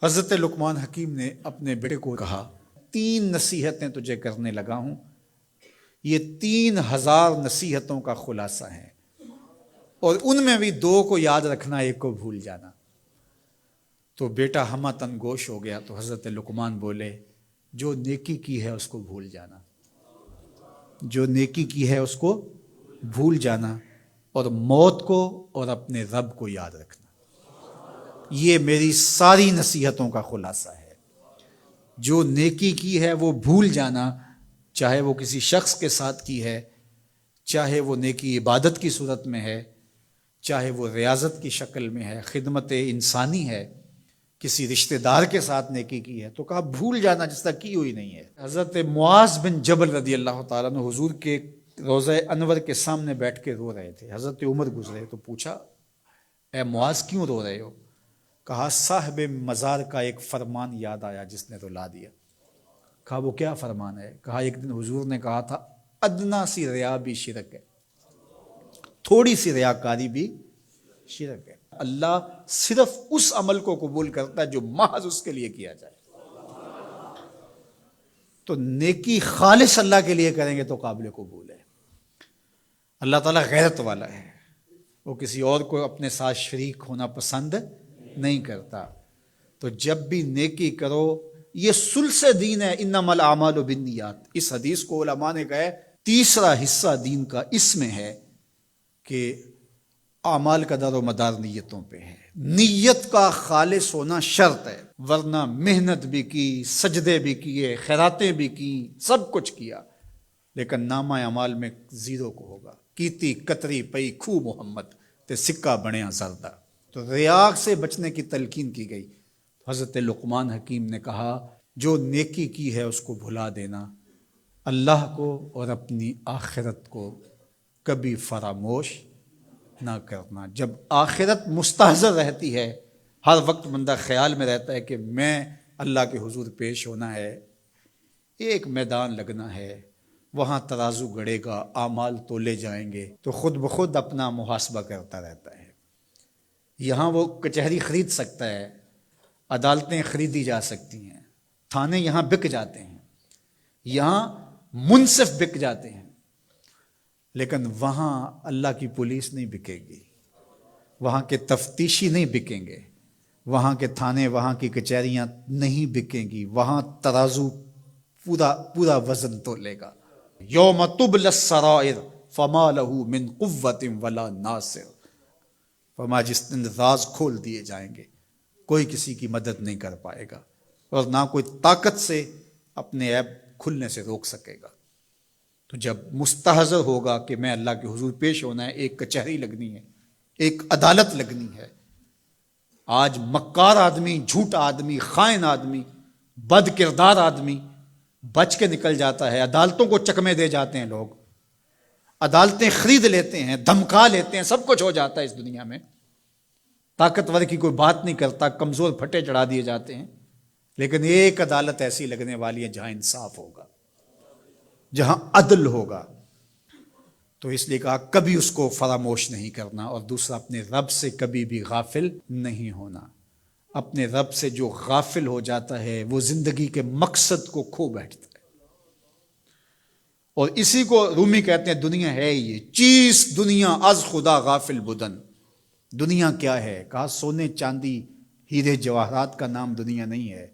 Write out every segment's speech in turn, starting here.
حضرت لقمان حکیم نے اپنے بیٹے کو کہا 3 نصیحتیں تجھے کرنے لگا ہوں، یہ 3000 نصیحتوں کا خلاصہ ہے، اور ان میں بھی 2 کو یاد رکھنا، 1 کو بھول جانا۔ تو بیٹا ہمہ تنگوش ہو گیا، تو حضرت لقمان بولے جو نیکی کی ہے اس کو بھول جانا، جو نیکی کی ہے اس کو بھول جانا، اور موت کو اور اپنے رب کو یاد رکھنا۔ یہ میری ساری نصیحتوں کا خلاصہ ہے۔ جو نیکی کی ہے وہ بھول جانا، چاہے وہ کسی شخص کے ساتھ کی ہے، چاہے وہ نیکی عبادت کی صورت میں ہے، چاہے وہ ریاضت کی شکل میں ہے، خدمت انسانی ہے، کسی رشتہ دار کے ساتھ نیکی کی ہے، تو کہا بھول جانا جس طرح کی ہوئی نہیں ہے۔ حضرت معاذ بن جبل رضی اللہ تعالیٰ عنہ حضور کے روضہ انور کے سامنے بیٹھ کے رو رہے تھے۔ حضرت عمر گزرے تو پوچھا اے معاذ کیوں رو رہے ہو؟ کہا صاحب مزار کا ایک فرمان یاد آیا جس نے رلا دیا۔ کہا وہ کیا فرمان ہے؟ کہا ایک دن حضور نے کہا تھا ادنا سی ریا بھی شرک ہے، تھوڑی سی ریاکاری بھی شرک ہے۔ اللہ صرف اس عمل کو قبول کرتا ہے جو محض اس کے لیے کیا جائے۔ تو نیکی خالص اللہ کے لیے کریں گے تو قابل قبول ہے۔ اللہ تعالیٰ غیرت والا ہے، وہ کسی اور کو اپنے ساتھ شریک ہونا پسند نہیں کرتا۔ تو جب بھی نیکی کرو، یہ سلس دین ہے، انما الاعمال بالنیات۔ اس حدیث کو علماء نے کہا ہے تیسرا حصہ دین کا اس میں ہے کہ اعمال کا دار و مدار نیتوں پہ ہے۔ نیت کا خالص ہونا شرط ہے، ورنہ محنت بھی کی، سجدے بھی کیے، خیراتیں بھی کی، سب کچھ کیا، لیکن نامہ اعمال میں 0 کو ہوگا۔ کیتی کتری پئی کھو محمد تے سکہ بنیا زردہ۔ تو ریاء سے بچنے کی تلقین کی گئی۔ حضرت لقمان حکیم نے کہا جو نیکی کی ہے اس کو بھلا دینا، اللہ کو اور اپنی آخرت کو کبھی فراموش نہ کرنا۔ جب آخرت مستحضر رہتی ہے، ہر وقت بندہ خیال میں رہتا ہے کہ میں اللہ کے حضور پیش ہونا ہے، ایک میدان لگنا ہے، وہاں ترازو گڑے گا، اعمال تولے جائیں گے، تو خود بخود اپنا محاسبہ کرتا رہتا ہے۔ یہاں وہ کچہری خرید سکتا ہے، عدالتیں خریدی جا سکتی ہیں، تھانے یہاں بک جاتے ہیں، یہاں منصف بک جاتے ہیں، لیکن وہاں اللہ کی پولیس نہیں بکے گی، وہاں کے تفتیشی نہیں بکیں گے، وہاں کے تھانے، وہاں کی کچہریاں نہیں بکیں گی، وہاں ترازو پورا وزن تولے گا۔ یوم تبلی السرائر فما لہ من قوت ولا ناصر۔ فرمایا جس دن راز کھول دیے جائیں گے، کوئی کسی کی مدد نہیں کر پائے گا، اور نہ کوئی طاقت سے اپنے عیب کھلنے سے روک سکے گا۔ تو جب مستحضر ہوگا کہ میں اللہ کے حضور پیش ہونا ہے، ایک کچہری لگنی ہے، ایک عدالت لگنی ہے۔ آج مکار آدمی، جھوٹا آدمی، خائن آدمی، بد کردار آدمی بچ کے نکل جاتا ہے، عدالتوں کو چکمے دے جاتے ہیں، لوگ عدالتیں خرید لیتے ہیں، دھمکا لیتے ہیں، سب کچھ ہو جاتا ہے اس دنیا میں۔ طاقتور کی کوئی بات نہیں کرتا، کمزور پھٹے چڑھا دیے جاتے ہیں، لیکن ایک عدالت ایسی لگنے والی ہے جہاں انصاف ہوگا، جہاں عدل ہوگا۔ تو اس لیے کہا کبھی اس کو فراموش نہیں کرنا، اور دوسرا اپنے رب سے کبھی بھی غافل نہیں ہونا۔ اپنے رب سے جو غافل ہو جاتا ہے وہ زندگی کے مقصد کو کھو بیٹھتا ہے۔ اور اسی کو رومی کہتے ہیں دنیا ہے یہ چیز، دنیا از خدا غافل بدن۔ دنیا کیا ہے؟ کہا سونے چاندی ہیرے جواہرات کا نام دنیا نہیں ہے،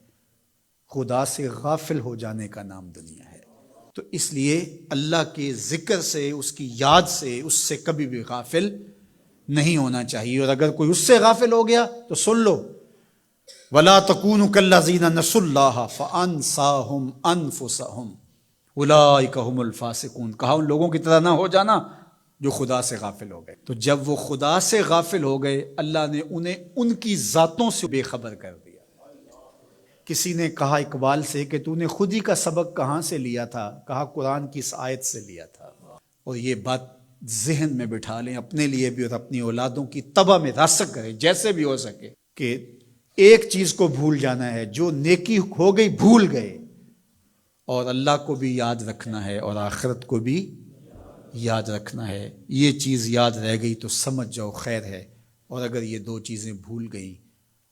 خدا سے غافل ہو جانے کا نام دنیا ہے۔ تو اس لیے اللہ کے ذکر سے، اس کی یاد سے، اس سے کبھی بھی غافل نہیں ہونا چاہیے۔ اور اگر کوئی اس سے غافل ہو گیا تو سن لو وَلَا تَكُونُوا كَالَّذِينَ نَسُوا اللَّهَ فَأَنسَاهُمْ أَنفُسَهُمْ اولئک هم الفاسقون۔ کہا ان لوگوں کی طرح نہ ہو جانا جو خدا سے غافل ہو گئے۔ تو جب وہ خدا سے غافل ہو گئے، اللہ نے انہیں ان کی ذاتوں سے بے خبر کر دیا۔ کسی نے کہا اقبال سے کہ تو نے خود ہی کا سبق کہاں سے لیا تھا؟ کہا قرآن کی اس آیت سے لیا تھا۔ اور یہ بات ذہن میں بٹھا لیں، اپنے لیے بھی اور اپنی اولادوں کی تباہ میں راسخ کریں جیسے بھی ہو سکے، کہ ایک چیز کو بھول جانا ہے، جو نیکی ہو گئی بھول گئے، اور اللہ کو بھی یاد رکھنا ہے اور آخرت کو بھی یاد رکھنا ہے۔ یہ چیز یاد رہ گئی تو سمجھ جاؤ خیر ہے، اور اگر یہ 2 چیزیں بھول گئیں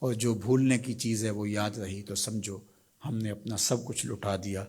اور جو بھولنے کی چیز ہے وہ یاد رہی تو سمجھو ہم نے اپنا سب کچھ لٹا دیا